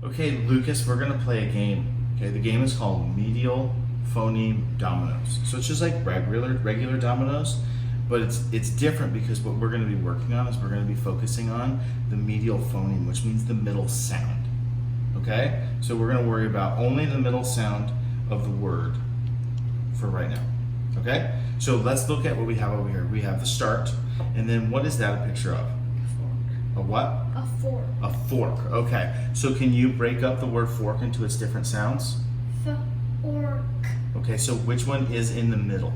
Okay, Lucas, we're gonna play a game. Okay, the game is called Medial, Phoneme, Dominoes. So it's just like regular dominoes, but it's different because what we're gonna be working on is we're gonna be focusing on the medial phoneme, which means the middle sound. Okay, so we're gonna worry about only the middle sound of the word for right now. Okay, so let's look at what we have over here. We have the start, and then what is that a picture of? A what? A fork. A fork. Okay. So can you break up the word fork into its different sounds? Fork. Okay. So which one is in the middle?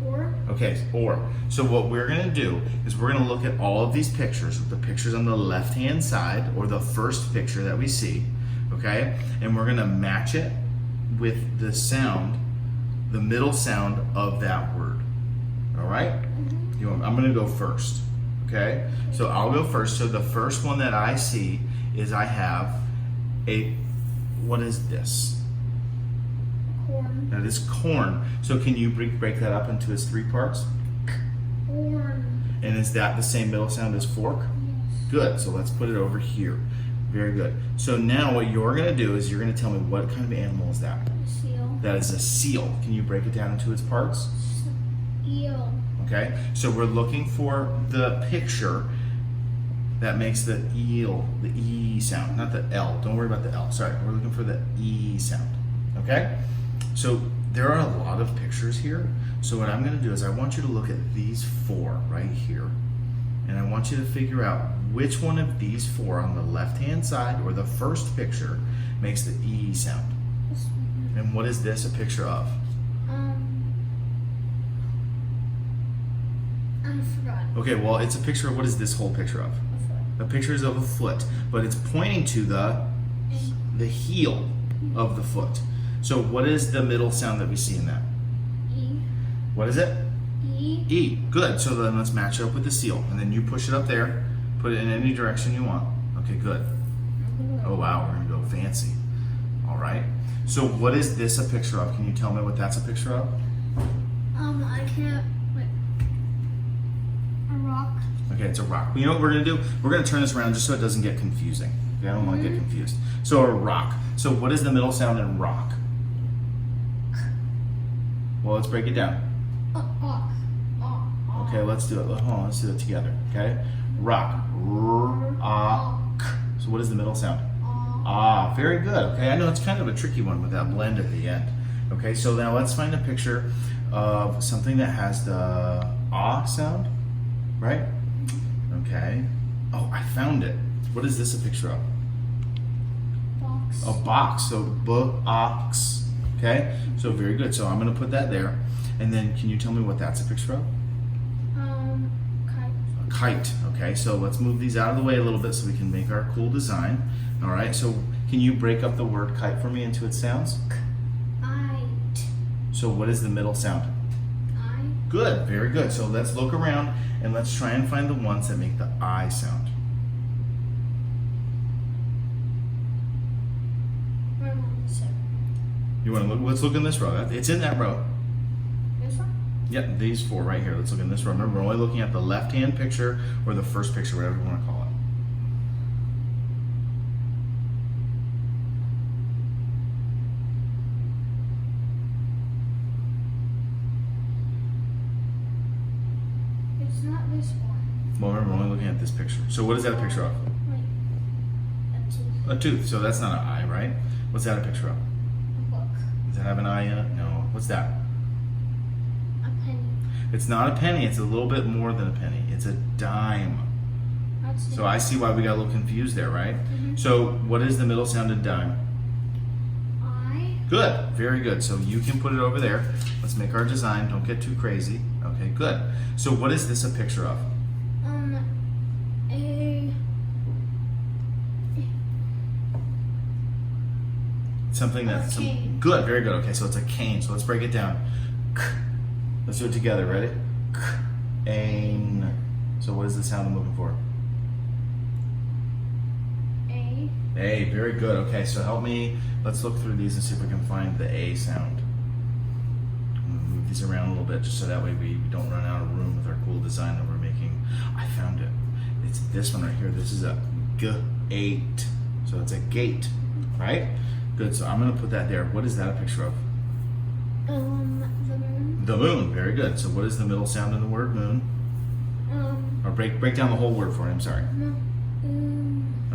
Or. Okay. Or. So what we're going to do is we're going to look at all of these pictures, the pictures on the left-hand side, or the first picture that we see. Okay. And we're going to match it with the sound, the middle sound of that word. All right? Mm-hmm. I'm going to go first. Okay, so I'll go first. So the first one that I see is I have what is this? Corn. That is corn. So can you break that up into its three parts? Corn. And is that the same middle sound as fork? Yes. Good, so let's put it over here. Very good. So now what you're gonna do is you're gonna tell me what kind of animal is that? Seal. That is a seal. Can you break it down into its parts? Eel. Okay, so we're looking for the picture that makes the eel, the E sound, not the L. Don't worry about the L. Sorry, we're looking for the E sound. Okay, so there are a lot of pictures here. So what I'm going to do is I want you to look at these four right here, and I want you to figure out which one of these four on the left-hand side or the first picture makes the E sound. And what is this a picture of? I forgot. Okay, well, it's a picture of, what is this whole picture of? A picture is of a foot, but it's pointing to the heel of the foot. So what is the middle sound that we see in that? E. What is it? E. E. Good. So then let's match it up with the seal. And then you push it up there, put it in any direction you want. Okay, good. Oh, wow, we're going to go fancy. All right. So what is this a picture of? Can you tell me what that's a picture of? I can't. Wait. A rock. Okay, it's a rock. You know what we're going to do? We're going to turn this around just so it doesn't get confusing. Okay, I don't want to get confused. So a rock. So what is the middle sound in rock? Well, let's break it down. Okay, let's do it. Hold on, let's do it together. Okay, rock. R-A-K. So what is the middle sound? Ah, very good. Okay, I know it's kind of a tricky one with that blend at the end. Okay, so now let's find a picture of something that has the ah sound, right? Okay. Oh, I found it. What is this a picture of? Box. A box. So box. Okay. So very good. So I'm going to put that there, and then can you tell me what that's a picture of? Kite. A kite. Okay. So let's move these out of the way a little bit so we can make our cool design. All right. So can you break up the word kite for me into its sounds? Kite. So what is the middle sound? I. Good. Very good. So let's look around and let's try and find the ones that make the I sound. You want to look? Let's look in this row. It's in that row. This one? Yep, these four right here. Let's look in this row. Remember, we're only looking at the left-hand picture or the first picture, whatever you want to call it. It's not this one. Well, remember, we're only looking at this picture. So what is that a picture of? Wait. A tooth. A tooth. So that's not an eye, right? What's that a picture of? A book. Does it have an eye in it? No. What's that? A penny. It's not a penny. It's a little bit more than a penny. It's a dime. That's So I see why we got a little confused there, right? Mhm. So what is the middle sound in dime? I. Good. Very good. So you can put it over there. Let's make our design. Don't get too crazy. Okay, good. So what is this a picture of? A. Something that's cane. Good. Very good. Okay, so it's a cane. So let's break it down. Let's do it together. Ready? Cane. So what is the sound I'm looking for? A. A. Very good. Okay, so help me. Let's look through these and see if we can find the A sound. I'm gonna move these around a little bit just so that way we don't run out of room with our cool design that we're making. I found it. It's this one right here. This is a G8. So it's a gate. right? Good. So I'm gonna put that there. What is that a picture of? The moon. The moon. Very good. So what is the middle sound in the word moon? Or break down the whole word for me. I'm sorry.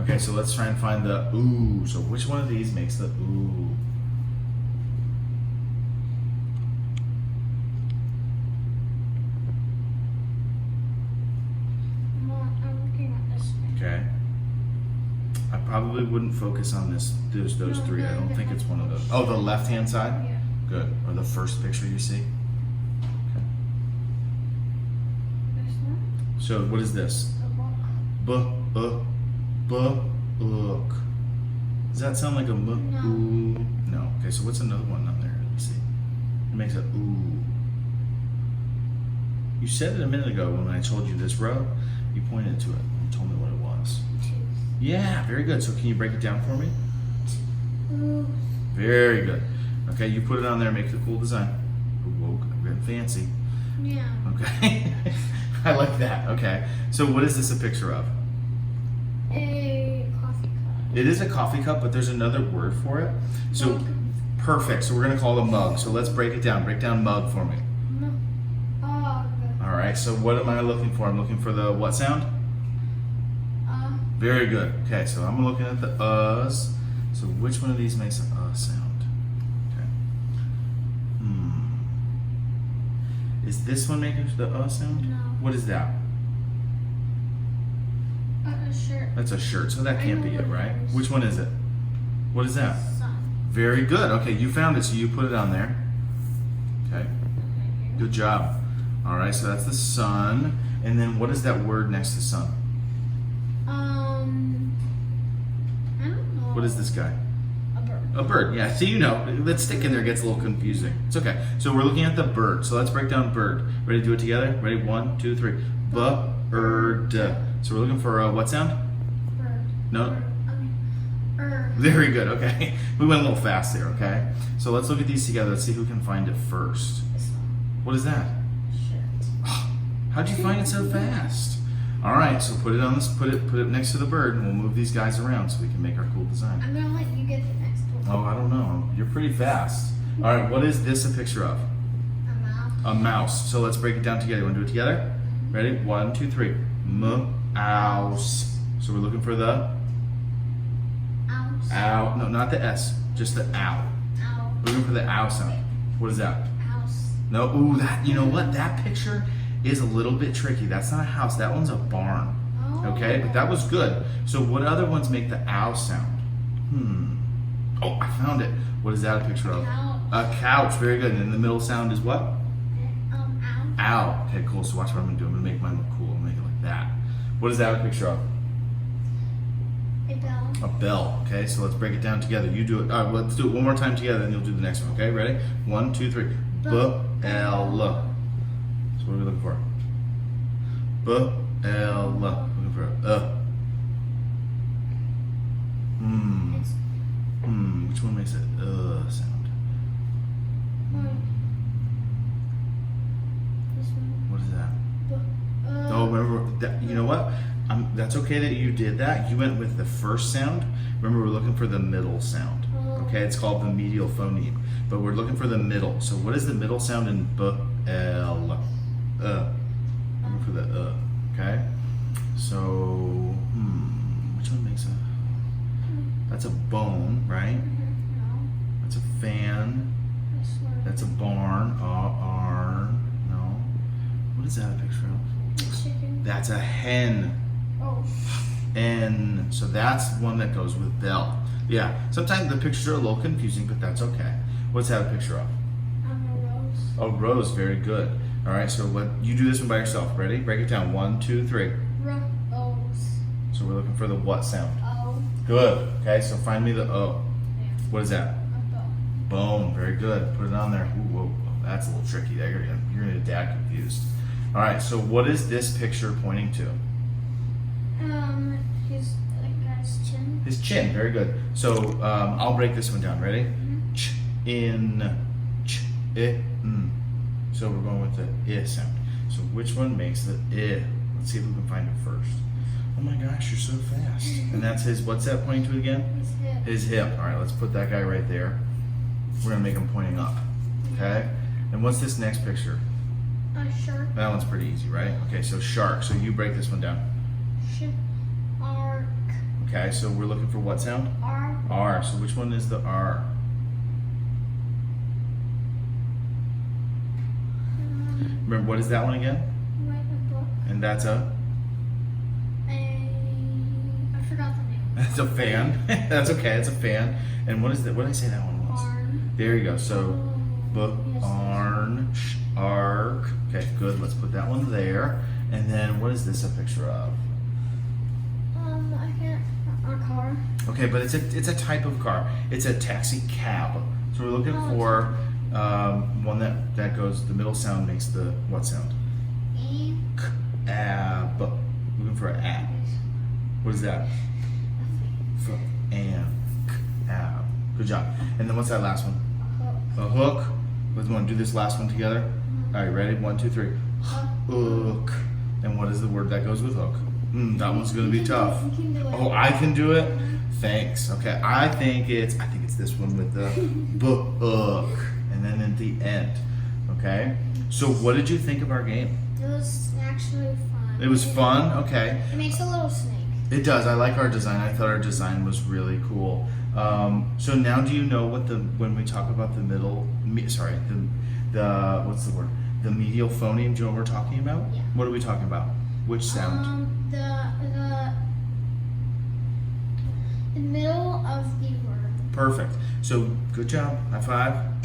Okay, so let's try and find the ooh. So which one of these makes the ooh? I'm looking at this one. Okay. I probably wouldn't focus on those No, three. I don't think it's one of those. Oh, the left-hand side? Yeah. Good. Or the first picture you see? This one. So what is this? A book. Book. Does that sound like a No. ooh? No. Okay, so what's another one on there? Let me see. It makes a ooh. You said it a minute ago when I told you this row. You pointed to it and told me what it was. Tooth. Yeah, very good. So can you break it down for me? Ooh. Very good. Okay, you put it on there, make it a cool design. Whoa, I'm getting fancy. Yeah. Okay. I like that. Okay. So what is this a picture of? A coffee cup. It is a coffee cup, but there's another word for it. So Mug. perfect. So we're gonna call it a mug. So let's break it down. Break down mug for me. All right. So what am I looking for? I'm looking for the what sound? Very good. Okay. So I'm looking at the uhs. So which one of these makes an sound? Okay. Is this one making the sound? No. What is that? A shirt. That's a shirt. So that I can't know be it, what it right? is. Which one is it? What is that? Sun. Very good. Okay, you found it, so you put it on there. Okay, good job. All right, so that's the sun. And then what is that word next to sun? I don't know. What is this guy? A bird. A bird. Yeah, so you know. That stick in there gets a little confusing. It's okay. So we're looking at the bird. So let's break down bird. Ready to do it together? Ready? 1, 2, 3. Bird. So we're looking for what sound? Bird. No? Bird. Very good. Okay. We went a little fast there, okay? So let's look at these together. Let's see who can find it first. This one. What is that? Shirt. How'd you find it so fast? All right, so put it on this. Put it next to the bird, and we'll move these guys around so we can make our cool design. I'm gonna let you get the next one. Oh, I don't know. You're pretty fast. All right, what is this a picture of? A mouse. A mouse. So let's break it down together. You want to do it together? Ready? 1, 2, 3. Mouse. So we're looking for the Ows. ow. No, not the S. Just the ow. Ow. We're looking for the ow sound. What is that? House. No. Ooh, that. You know what? That picture is a little bit tricky. That's not a house. That one's a barn. Oh. Okay, but that was good. So what other ones make the ow sound? Oh, I found it. What is that a picture of? Couch. A couch. Very good. And in the middle sound is what? Ow. Ow. Okay, cool. So watch what I'm gonna do. I'm gonna make mine look cool. I'm gonna make it like that. What is that a picture of? A bell. A bell. Okay, so let's break it down together. You do it. Let's do it one more time together, and you'll do the next one. Okay, ready? 1, 2, 3. B-L. So what are we looking for? B-L. Looking for It's Which one makes it sound? this one. What is that? B- Oh, remember that? You know what? That's okay that you did that. You went with the first sound. Remember, we're looking for the middle sound. Okay, it's called the medial phoneme, but we're looking for the middle. So, what is the middle sound in B-L? Looking for the Okay. So, which one makes a? That's a bone, right? No. That's a fan. This one. That's a barn. Arn. No. What is that a picture of? A chicken. That's a hen. Oh. And so that's one that goes with bell. Yeah. Sometimes the pictures are a little confusing, but that's okay. What's that a picture of? A rose. Oh, rose. Very good. All right. So you do this one by yourself. Ready? Break it down. 1, 2, 3. Rose. So we're looking for the what sound? O. Good. Okay. So find me the O. Yeah. What is that? A bone. Bone. Very good. Put it on there. Ooh, whoa. That's a little tricky. There, you're gonna get Dad confused. All right. So what is this picture pointing to? His guy's chin. His chin. Very good. So I'll break this one down. Ready? Ch, in, ch, I, n. So we're going with the I sound. So which one makes the I? Let's see if we can find it first. Oh my gosh, you're so fast. And that's his, what's that pointing to again? His hip. His hip. All right, let's put that guy right there. We're gonna make him pointing up, okay? And what's this next picture? A shark. That one's pretty easy, right? Okay, so shark. So you break this one down. Arc. Okay, so we're looking for what sound? R. R. So which one is the R? Remember, what is that one again? Write a book. And that's a? I forgot the name. That's a fan. That's okay, it's a fan. And what is that? What did I say that one was? Barn. There you go. So, Yes. barn, arc. Okay, good. Let's put that one there. And then what is this a picture of? I can't. A car. Okay, but it's a type of car. It's a taxi cab. So we're looking for one that goes. The middle sound makes the what sound? E. Ab. Looking for an ab. What is that? F and ab. Good job. And then what's that last one? A hook. Let's want to do this last one together. All right, ready? 1, 2, 3. Hook. And what is the word that goes with hook? That one's gonna be tough. You can do it. Oh, I can do it. Thanks. Okay, I think it's this one with the book, and then at the end. Okay. So what did you think of our game? It was actually fun. It was fun. Okay. It makes a little snake. It does. I like our design. I thought our design was really cool. So now, do you know what when we talk about the what's the word? The medial phoneme. Do you know what we're talking about? Yeah. What are we talking about? Which sound? The middle of the word. Perfect. So good job. High five.